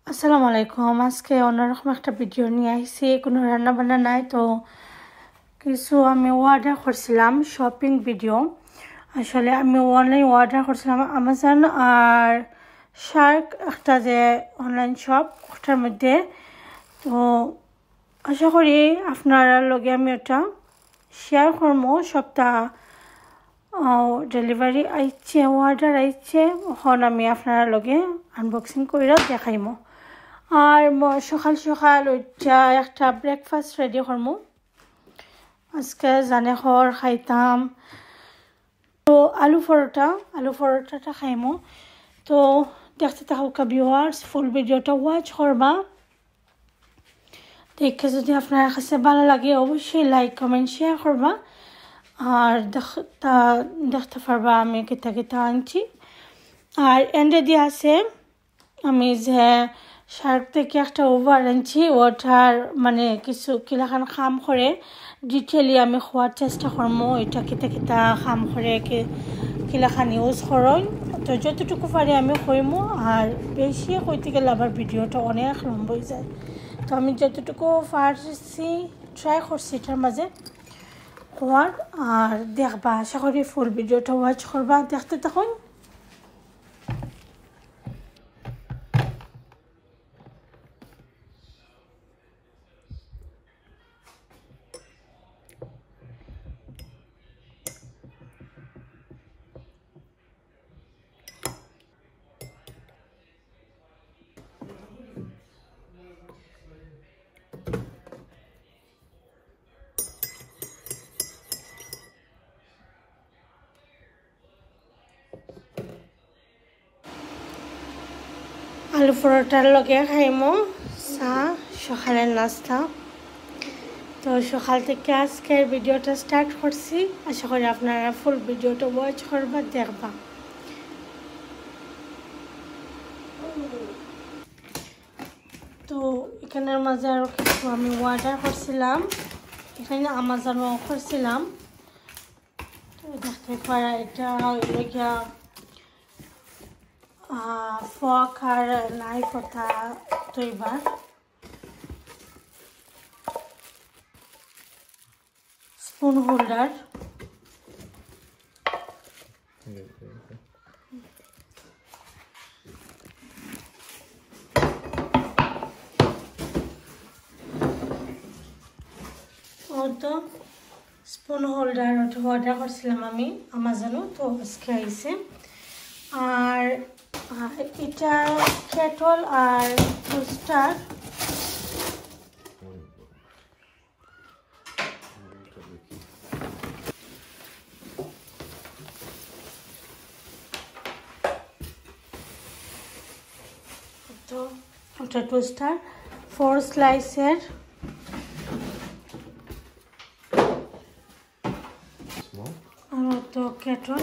আসসালামু আলাইকুম। আজকে অন্যরকম একটা ভিডিও নিয়ে আইছি। কোনো রান্না বান্না নাই, তো কিছু আমি অর্ডার করছিলাম শপিং ভিডিও। আসলে আমি অনলাইন অর্ডার করছিলাম আমাজন আর শার্ক, একটা যে অনলাইন শপ, ওটার মধ্যে। তো আশা করি আপনারা লগে আমি ওটা শেয়ার করবো। সবটা ডেলিভারি আইছে, অর্ডার আইছে, এখন আমি আপনারা লগে আনবক্সিং করে দেখাইমো। আর সকাল সকাল ওইটা একটা ব্রেকফাস্ট রেডি করমু। আজকে জানে খর খাইতাম, তো আলু পরোটাটা খাইমু। তো দেখতে থাকুকা ভিউয়ার্স, ফুল ভিডিওটা ওয়াচ করবা। দেখে যদি আপনার কাছে ভালো লাগে অবশ্যই লাইক কমেন্ট শেয়ার করবা। আর দেখতে পারবা আমি কিতা আনছি। আর এন্ডে দিয়ে আছে আমি যে শার্ক থেকে একটা ওভার আনছি, ওটার মানে কিছু কিলাখান খাম করে ডিটেইলি আমি খোয়ার চেষ্টা করবো। এটা কিতা খাম করে কিলাখান ইউজ করই, তো যতটুকু পারি আমি কইমো। আর বেশি কইতে গেলে আবার ভিডিওটা অনেক লম্বা হয়ে যায়, তো আমি যতটুকু পারছি ট্রাই করছি এটার মাঝে হওয়ার। আর দেখবা, আশা করি ফুল ভিডিওটা ওয়াচ করবা, দেখতে তখন। আলু পরোটার লগে খাইমো চা, সকালের নাস্তা। তো সকাল থেকে আজকের ভিডিওটা স্টার্ট করছি, আশা করি আপনারা ফুল ভিডিওটা ওয়াচ করবা, দেখবা। তো এখানের মাঝে আরও কিছু আমি অর্ডার করছিলাম, এখানে আমাজনও করছিলাম। তো দেখতে পারা এটা গিয়া ফক আর নাইফ কথা তৈবার স্পুন হোল্ডার। তো স্পুন হোল্ডার ওটা অর্ডার করছিলাম আমি আমাজনও, তো আজকে আইছে। আর এটা কেটল আর টোস্টার। তো ওটা টোস্টার 4 স্লাইসের। আর তো কেটল,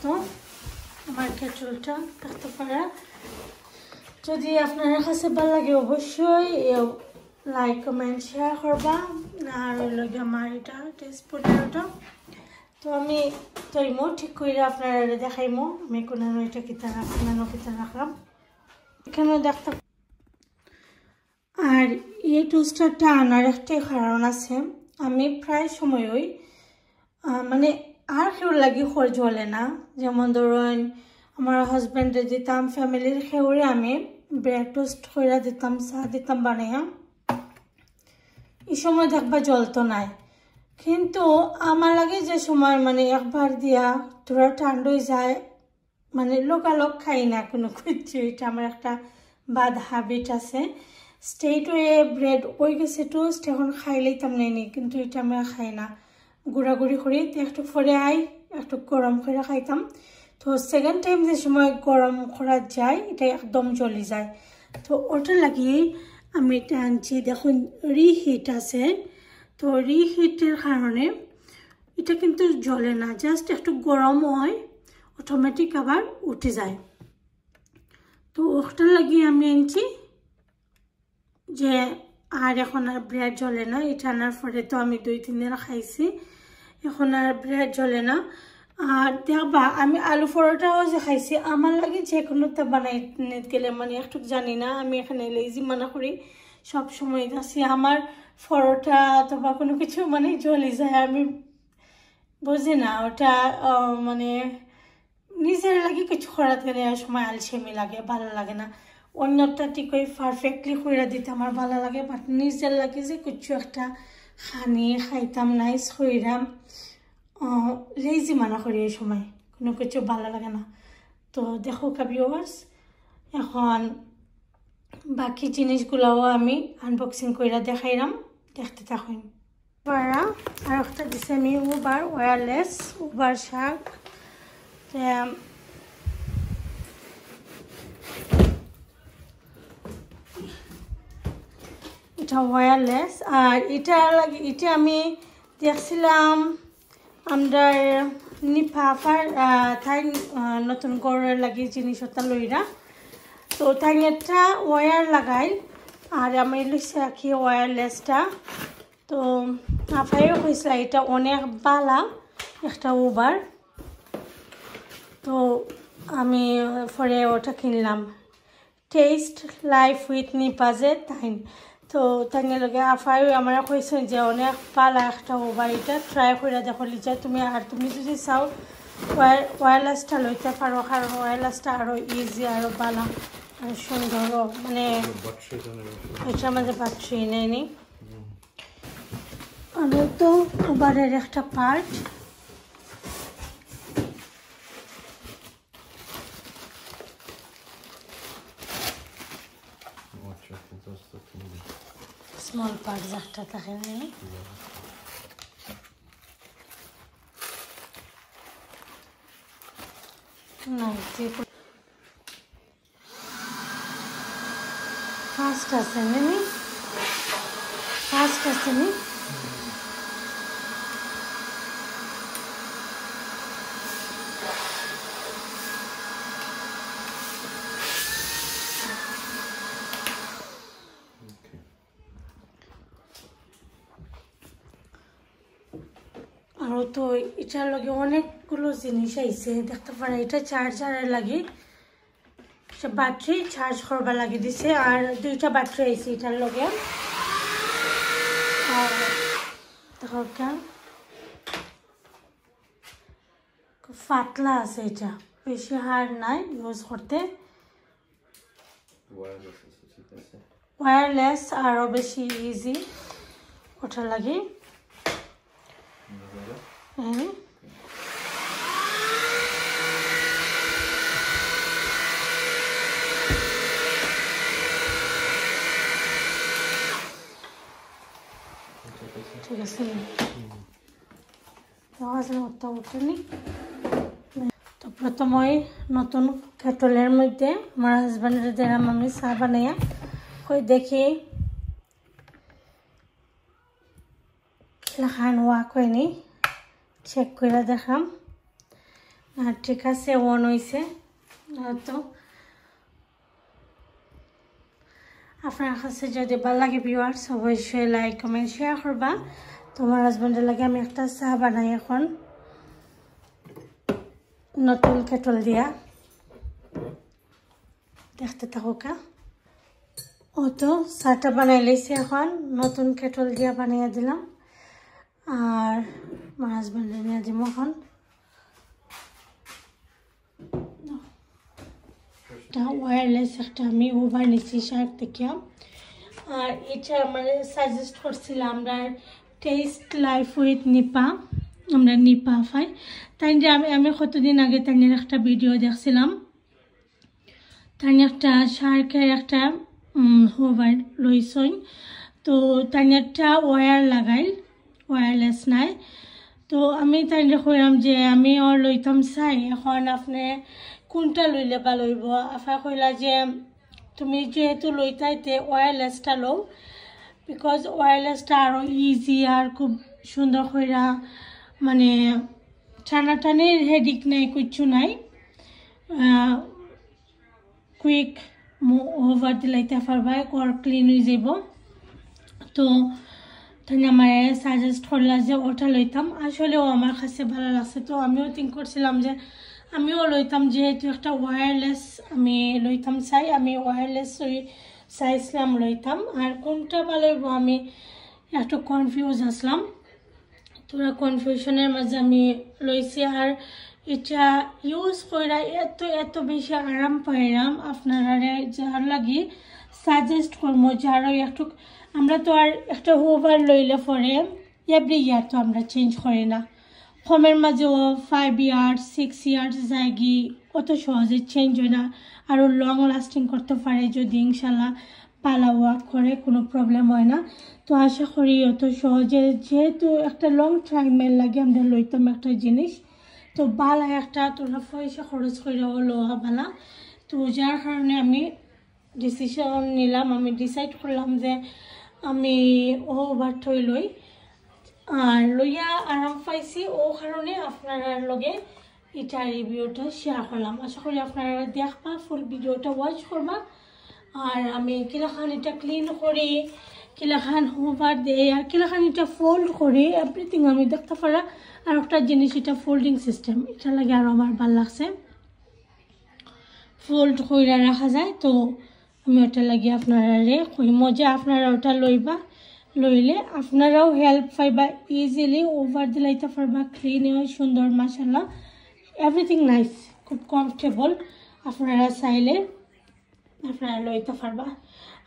তো আমার কেটলটা দেখতে পারা। যদি আপনার কাছে ভালো লাগে অবশ্যই লাইক কমেন্ট শেয়ার করবা। আর ওই লগে আমার এটা টেস্ট পটেটোটা তো আমি তৈমো ঠিক করে আপনারা দেখাইমো আমি কোনো এটা কিতা রাখলাম এখানে দেখতে। আর এই টোস্টারটা আনার একটাই কারণ আছে, আমি প্রায় সময়ই মানে আর কেউ লাগি খোঁজ জ্বলে না। যেমন ধরুন আমার হাজব্যান্ডে দিতাম, ফ্যামিলির খেউরে আমি ব্রেড টোস্ট করে দিতাম, চা দিতাম বানাইয়া, এই সময় দেখবা জ্বলতো নাই। কিন্তু আমার লাগে যে সময় মানে একবার দিয়া তোরা ঠান্ডা হয়ে যায়, মানে লোকালোক খাই না কোনো কিছু। এটা আমার একটা বাদ হ্যাবিট আছে। স্ট্রেট হয়ে ব্রেড ওই গেছে টোস্ট, এখন খাইলেইতাম নেই, কিন্তু এটা আমি খাই না। গুড়াগুড়ি করি একটু পরে একটু গরম করে খাইতাম। তো সেকেন্ড টাইম যে সময় গরম করা যায় এটা একদম জ্বলি যায়। তো ওটা লাগিয়ে আমি এটা আনছি দেখুন রিহিট আছে তো রিহিটের কারণে এটা কিন্তু জ্বলে না জাস্ট একটু গরম হয় অটোমেটিক আবার উঠে যায় তো ওটার লাগিয়ে আমি আনছি যে আর এখন আর ব্রেড জ্বলে না এটা আনার পরে তো আমি 2-3 দিন খাইছি এখন আর ব্রেড জ্বলে না আর দেখবা আমি আলু পরোটাও যে খাইছি আমার লাগে যে কোনোটা বানাই গেলে মানে একটু জানি না আমি এখানে লেজি মানা করি সব সময় যাচ্ছি আমার পরোটা অথবা কোনো কিছু মানে জ্বলে যায় আমি বুঝি না ওটা মানে নিজের লাগে কিছু করার গেলে সময় আলসেমি লাগে ভালো লাগে না অন্যটা ঠিক ওই পারফেক্টলি করে দিতে আমার ভালো লাগে বাট নিজের লাগে যে কিছু একটা খানি খাইতাম নাইস হইরাম লেজি মানা করি এই সময় কোনো কিছু ভালো লাগে না তো দেখো ভিউয়ার্স এখন বাকি জিনিসগুলোও আমি আনবক্সিং করে দেখাইলাম দেখতে থাকুন আর একটা দিছে আমি উবার ওয়্যারলেস উবার শাক এটা ওয়্যারলেস আর এটা লাগে এটা আমি দেখছিলাম আমরা নিপাফার তাই নতুন গড়ের লাগে জিনিসটা লইরা তো তাই একটা ওয়্যার লাগাই আর আমি লইছি রাখি ওয়্যারলেসটা তো আফাইও কইছিল এটা অনেক বালা একটা উবার তো আমি পরে ওটা কিনলাম টেস্ট লাইফ উইথ নিপাজে তাই তো তাই লগে আফাইও আমরা কইছেন যে অনেক পালা একটা উবার এটা ট্রাই করে দেখো লিজা তুমি আর তুমি যদি চাও ওয়্যারলেসটা লইতে পারো কারণ ওয়্যারলেসটা আরও ইজি আরও বালা আর সুন্দরও মানে এটার মধ্যে ব্যাটারি নেয়নি আর তো উবারের একটা পার্ট স্মল পার্ট যারটা থাকে না ফাস্ট আছে নি ফাস্ট আছে নি আর তো এটার লগে অনেকগুলো জিনিস আইছে দেখতে পারে এটা চার্জারের লাগে ব্যাটারি চার্জ করবা লাগে দিছে আর 2টা ব্যাটারি আইছে এটার লগে আর দেখো খুব পাতলা আছে এটা বেশি হার্ড নাই ইউজ করতে ওয়্যারলেস আরও বেশি ইজি ওটা লাগে ঠিক আছে উঠেনি তো প্রথমে নতুন কেটলের মধ্যে আমার হাজব্যান্ডের দিলাম আমি চা বানাইয়া কই দেখি লেখান ওয়া কইনি চেক করে দেখাম আর ঠিক আছে অন হয়েছে তো আপনার কাছে যদি ভালো লাগে ভিউয়ার্স অবশ্যই লাইক কমেন্ট শেয়ার করবা তোমার হাজব্যান্ডের লাগে আমি একটা চা বানাই এখন নতুন কেটল দিয়া দেখতে থাকুকা ও তো চাটা বানাই লইছে এখন নতুন কেটল দিয়া বানাইয়া দিলাম আর আমার হাজব্যান্ডের নিয়ে দিব এখন ওয়্যারলেস একটা আমি উবার নিচ্ছি শার্ক থেকে আর এটা মানে সাজেস্ট করছিলাম আমরা টেস্ট লাইফ উইথ নিপা আমরা নিপা পাই তাই যে আমি কতদিন আগে তাইনের একটা ভিডিও দেখছিলাম তাই একটা শার্কের একটা উবার লইছই তো তাইনেরটা ওয়্যার লাগাই ওয়্যারলেস নাই তো আমি তাইনে কইলাম যে আমি ওর লইতাম চাই এখন আপনি কোনটা লইলে ভালো হইব আফা কইলা যে তুমি যেহেতু লইতাইতে ওয়্যারলেসটা লও, বিকজ ওয়্যারলেসটা আরও ইজি আর খুব সুন্দর কইরা মানে টানাটানির হেডিক নেই, কিচ্ছু নাই। কুইক ওভার দিলাইতে পারবা, কর ক্লিন হয়ে যাব। তো তুমি আমার সাজেস্ট করলা যে ওটা লইতাম, আসলেও আমার কাছে ভালো লাগছে। তো আমিও থিঙ্ক করছিলাম যে আমিও লইতাম, যেহেতু একটা ওয়্যারলেস আমি লইতাম চাই, আমি ওয়্যারলেস চাইছিলাম লইতাম। আর কোনটা ভালো হইব আমি একটু কনফিউজ আসলাম, তোরা কনফিউশনের মাঝে আমি লইছি। আর এটা ইউজ কইরা এত এত বেশি আরাম পাইলাম, আপনারা যার লাগি সাজেস্ট করবো যারা একটু, আমরা তো আর একটা ওভার লইলে পরে এভরি ইয়ার তো আমরা চেঞ্জ করি না, কমের মাঝেও 5 ইয়ার্স 6 ইয়ার্স যায়গি, অত সহজে চেঞ্জ হয় না। আরও লং লাস্টিং করতে পারে যদি ইনশাল্লাহ পালা ওয়ার্ক করে, কোনো প্রবলেম হয় না। তো আশা করি অত সহজে, যেহেতু একটা লং টাইমের লাগে আমরা লইতাম একটা জিনিস, তো বালা একটা তোরা পয়সা খরচ করে লওয়া বালা। তো যার কারণে আমি ডিসিশন নিলাম, আমি ডিসাইড করলাম যে আমি ওভারটাই লই। আর লইয়া আরাম পাইছি, ও কারণে আপনারা লগে এটা রিভিউটা শেয়ার করলাম। আশা করি আপনারা দেখবা, ফুল ভিডিওটা ওয়াচ করবা। আর আমি কিলাখান এটা ক্লিন করি, কিলাখান হোভার দেই, আর কিলাখান এটা ফোল্ড করি, এভরিথিং আমি দেখতে পারা। আর একটা জিনিস, এটা ফোল্ডিং সিস্টেম, এটা লাগে আরও আমার ভালো লাগছে, ফোল্ড করে রাখা যায়। তো আমি ওটা লাগে আপনারা মজা, আপনারা ওটা লইবা, লইলে আপনারাও হেল্প পাইবা, ইজিলি ওভার দিলাইতে পারবা, ক্লিন হয় সুন্দর, মাশাআল্লাহ এভরিথিং নাইস, খুব কমফর্টেবল। আপনারা চাইলে আপনারা লইতে পারবা।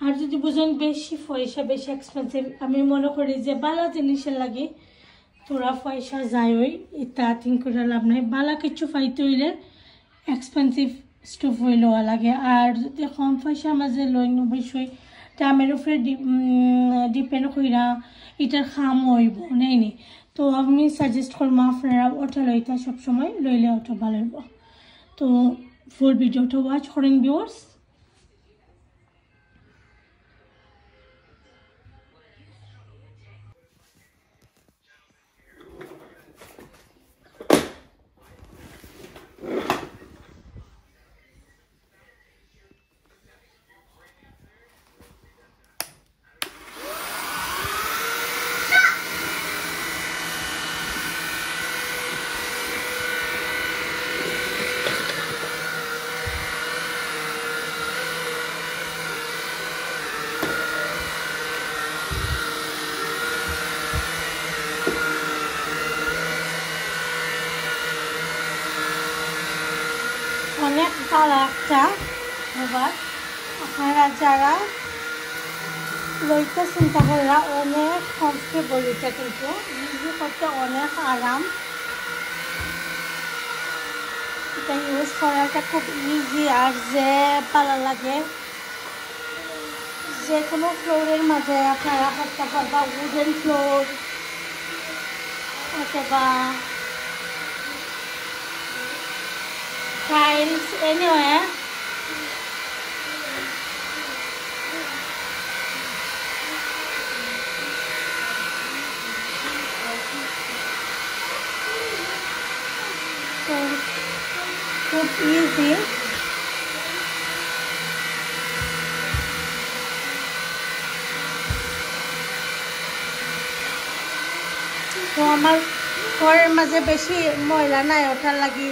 আর যদি বুঝেন বেশি পয়সা, বেশি এক্সপেন্সিভ, আমি মনে করি যে বালা জিনিসের লাগে তোরা পয়সা যায় ওই, এটা থিঙ্ক করে লাভ নাই। বালা কিছু পাইতে হইলে এক্সপেন্সিভ স্টোভ হয়ে লওয়া লাগে। আর যদি কম পয়সার মাঝে লই, অবশ্যই দামের উপরে ডিপেন্ড কইরা এটার খাম হইব নেই। তো আমি সাজেস্ট করবো আপনারা ওটা লইতা সবসময়, লইলে ওটা ভালো হইব। তো ফুল ভিডিওটা ওয়াচ করেন ভিউয়ার্স। অনেক ভালো একটা মোবাইল, আপনারা যারা লইতে চিন্তা করা অনেক কমফর্টেবল, এটা কিন্তু ইউজ করতে অনেক আরাম, এটা ইউজ করাটা খুব ইজি। আর যে ভালো লাগে, যে কোনো ফ্লোরের মাঝে আপনারা করতে পারবা, উডেন ফ্লোর অথবা টাইলস, anywhere. So, খুব ইজি। তো আমার ঘরের মাঝে বেশি ময়লা নাই, ওটার লাগি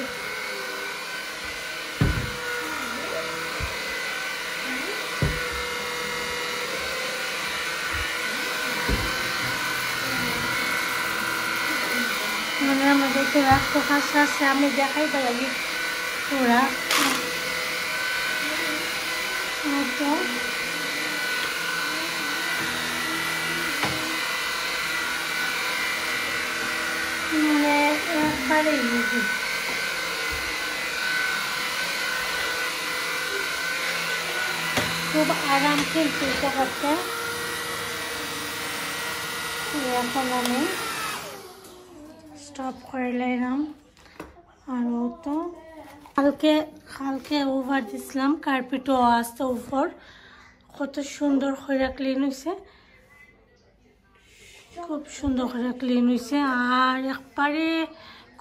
মনের মধ্যে তোরা ফোকাস আছে, আমি দেখাইতে লাগি তোরা। তো মানে একবারে ইজি, খুব আরাম কিন্তু এটা করতে। এখন আমি স্টপ করে লাইলাম। আর তো কালকে ওভার দিছিলাম, কার্পেটও আসতে উপর, কত সুন্দর করে ক্লিন হয়েছে, খুব সুন্দর করে ক্লিন হয়েছে। আর একবারে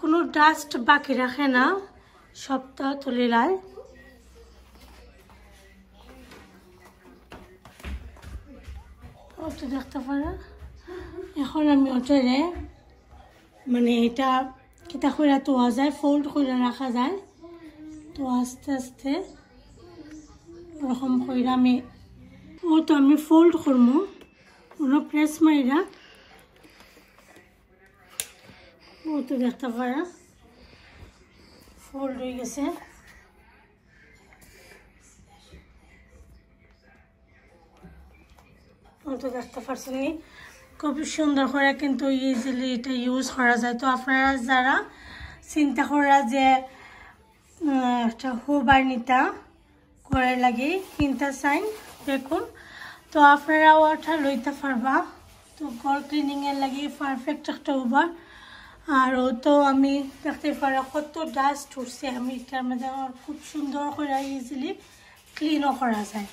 কোনো ডাস্ট বাকি রাখে না, সবটা তুলে লাই। ওটা দেখতে পারে। এখন আমি ওটারে মানে এটা কিতা করে তোয়া যায়, ফোল্ড করে রাখা যায়। তো আস্তে আস্তে ওরকম করে আমি ফোল্ড করবো, ওরা প্রেস মাইরা ও তো দেখতে পারা ফোল্ড হয়ে গেছে। ও তো দেখতে পারছেন, খুব সুন্দর করে কিন্তু ইজিলি এটা ইউজ করা যায়। তো আপনারা যারা চিন্তা করা যে একটা হুবার নিতা করে লাগে কিনতে চাই, দেখুন তো আপনারাও ওটা লইতে পারবা। তো ঘর ক্লিনিংয়ের লাগে পারফেক্ট একটা হুবার। আর ও তো আমি দেখতে পারা কত ডাস্ট উঠছে, আমি এটার মধ্যে খুব সুন্দর করে ইজিলি ক্লিনও করা যায়।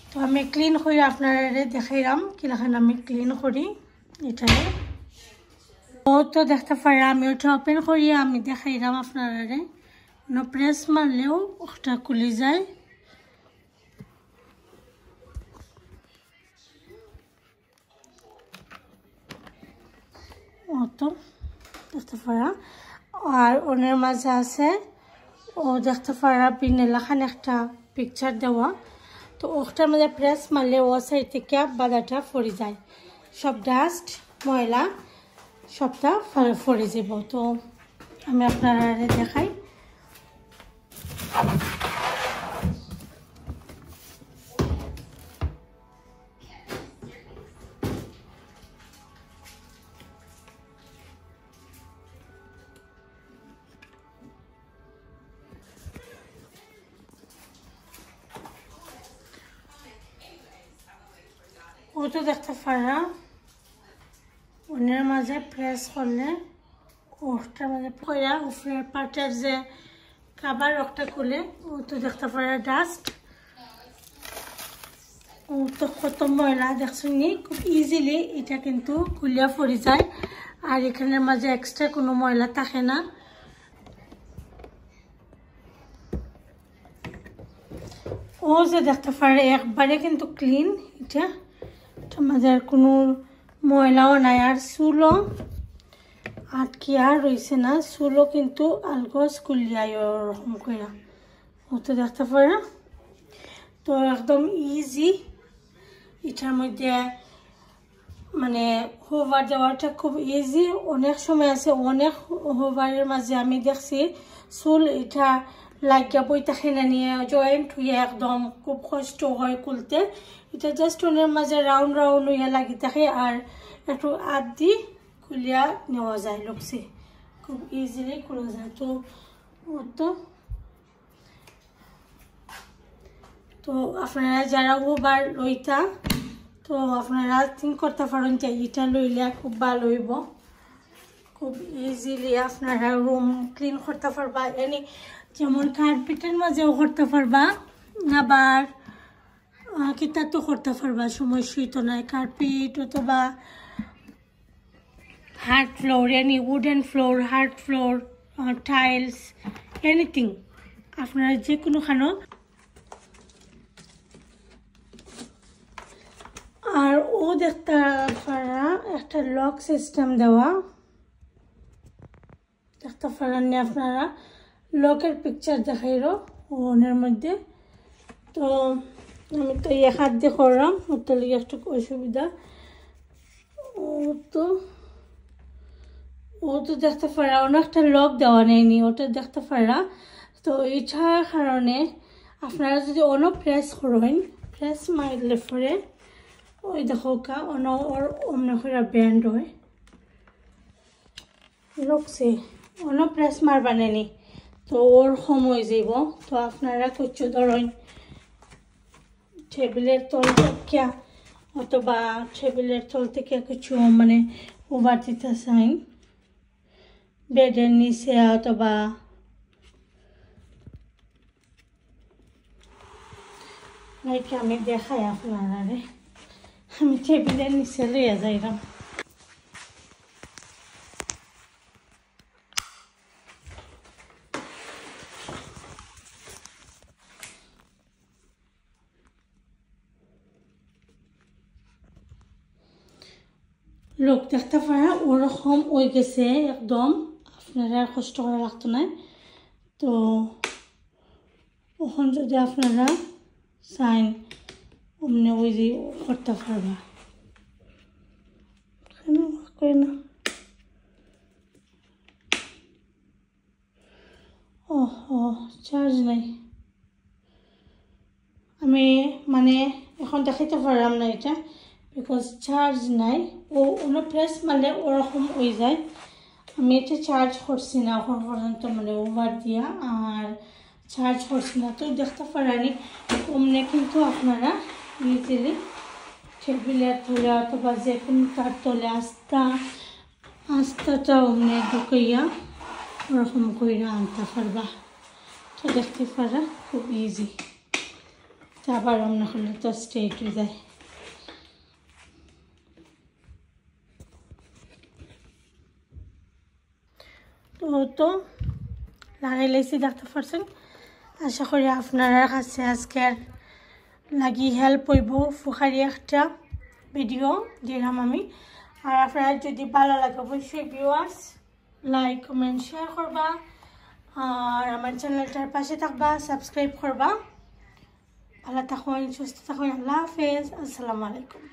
তো আমি ক্লিন করে আপনারা দেখাইলাম কিরকম আমি ক্লিন করি এটারে। ও তো দেখতে পারে আমি ওটা ওপেন করি আমি দেখাইলাম আপনারা, প্রেস মারলেও ওটা খুলে যায়। ও তো দেখতে পারা। আর ওনের মাঝে আছে ও দেখতে পারা পিনেলাখান একটা পিকচার দেওয়া। তো ওটার মধ্যে প্রেস মারলে ও সাইড থেকে বাদাটা ফরে যায়, সব ডাস্ট ময়লা সবটা ফরে যাব। তো আমি আপনারা দেখাই। ও তো দেখতে পারা ওনের মাঝে প্রেস করলে ওটার মাঝে পড়া উপরের পাটের যে কাবার রকটা খুলে ও তো দেখতে পারা ডাস্ট। ও তো কত ময়লা দেখছেন, খুব ইজিলি এটা কিন্তু খুলিয়া পড়ে যায়। আর এখানের মাঝে এক্সট্রা কোনো ময়লা থাকে না। ও যে দেখতে পারে একবারে কিন্তু ক্লিন, এটার মাঝে আর কোনো ময়লাও নাই। আর চুলও আটকি আর রয়েছে না, চুলও কিন্তু আলগোজ কুলিয়াই ওরকম করে ও তো দেখতে পারে। তো একদম ইজি এটার মধ্যে মানে হোভার দেওয়াটা খুব ইজি। অনেক সময় আছে অনেক হোভারের মাঝে আমি দেখছি চুল এটা লাগিয়া বইটা খেলে নিয়ে জয়েন্ট হয়ে একদম খুব কষ্ট হয় খুলতে। এটা জাস্ট ওনের মাঝে রাউন্ড রাউন্ড হইয়া লাগি থাকে আর একটু আধ দি খুলিয়া নেওয়া যায়, লোকসে খুব ইজিলি করা যায়। তো ও তো আপনারা যারা ওভার লইতা তো আপনারা থিঙ্ক করতে পারেন যে এটা লইলে খুব ভালো হইব, খুব ইজিলি আপনারা রুম ক্লিন করতে পারবা। এনে যেমন কার্পেটের মাঝেও করতে পারবা, আবার কিতা তো করতে পারবা, সমস্যা তো নাই। কার্পেট অথবা hard floor, any wooden floor, hard floor, tiles, anything আপনারা যে কোনোখানো। আর ও দেখতে পারা একটা লক সিস্টেম দেওয়া, দেখতে পারেন আপনারা লকের পিকচার দেখাইরো ওনের মধ্যে। তো আমি তো এক হাত দিয়ে করলাম, ওর তো লিগে একটু অসুবিধা। ও তো দেখতে পারা অনেকটা লক দেওয়া নেয়নি, ওটা দেখতে পারা। তো এটার কারণে আপনারা যদি অন্য প্রেস করেন, প্রেস মারলে পরে ওই দেখো কা অন্য ওর অন্য করে ব্যান্ড হয় লোকসে অন্য প্রেস মারবা নেনি, তো ওর সময় যাব। তো আপনারা কিছু ধরেন টেবিলের তল থেকে অথবা টেবিলের তল থেকে কিছু মানে ওভার দিতে চাই বেডের নিচে অথবা নাকি আমি দেখাই আপনারা আমি টেবিলের নিচে লইয়া যাইলাম লোক দেখতে পারা ওরকম ওই গেছে একদম আপনারা কষ্ট করা লাগতো না তো ওখান যদি আপনারা চাইন অমনি ওই যে করতে পারবা না ও চার্জ নাই আমি মানে এখন দেখাইতে পারলাম না এটা বিকজ চার্জ নাই ও অন্য প্রেস মানে ওরকম হয়ে যায় আমি এটা চার্জ করছি না এখন পর্যন্ত মানে ওভার দিয়া আর চার্জ করছি না তো দেখতে পারানি অমনি কিন্তু আপনারা ইজিলি টেবিলের তলে অথবা যে কোনো তার তলে আস্তাটা অমনি ঢুকাইয়া ওরকম করে আনতে পারবা তো দেখতে পারা খুব ইজি তা আবার অন্য হলে তো স্ট্রেট হয়ে যায় তো লাগাই লাইছি দেখতে পারছেন আশা করি আপনারা কাছে আজকের লাগি হেল্প হইব উপকারী একটা ভিডিও দিলাম আমি আর আপনারা যদি ভালো লাগে অবশ্যই ভিউয়ার্স লাইক কমেন্ট শেয়ার করবা আর আমার চ্যানেলটার পাশে থাকবা সাবস্ক্রাইব করবা ভালো থাকুন সুস্থ থাকুন আল্লাহ হাফেজ আসসালামু আলাইকুম